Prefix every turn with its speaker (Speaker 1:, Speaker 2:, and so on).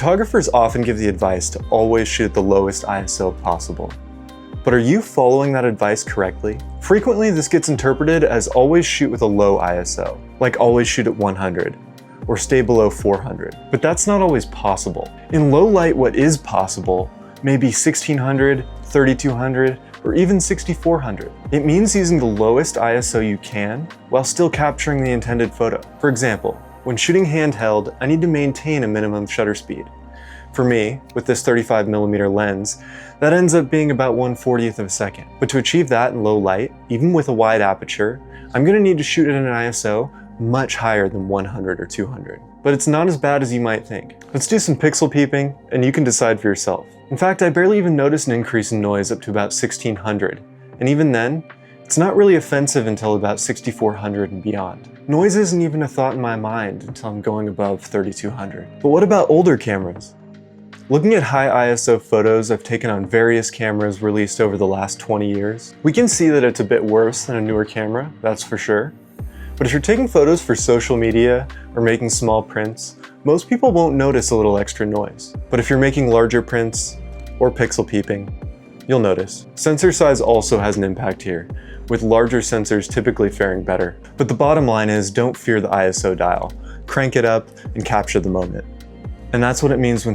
Speaker 1: Photographers often give the advice to always shoot the lowest ISO possible. But are you following that advice correctly? Frequently, this gets interpreted as always shoot with a low ISO, like always shoot at 100, or stay below 400. But that's not always possible. In low light, what is possible may be 1600, 3200, or even 6400. It means using the lowest ISO you can while still capturing the intended photo. For example, when shooting handheld, I need to maintain a minimum shutter speed. For me, with this 35mm lens, that ends up being about 1/40th of a second. But to achieve that in low light, even with a wide aperture, I'm going to need to shoot at an ISO much higher than 100 or 200. But it's not as bad as you might think. Let's do some pixel peeping, and you can decide for yourself. In fact, I barely even noticed an increase in noise up to about 1600, and even then, it's not really offensive until about 6400 and beyond. Noise isn't even a thought in my mind until I'm going above 3200. But what about older cameras? Looking at high ISO photos I've taken on various cameras released over the last 20 years, we can see that it's a bit worse than a newer camera, that's for sure. But if you're taking photos for social media or making small prints, most people won't notice a little extra noise. But if you're making larger prints or pixel peeping, you'll notice. Sensor size also has an impact here, with larger sensors typically faring better. But the bottom line is, don't fear the ISO dial. Crank it up and capture the moment. And that's what it means when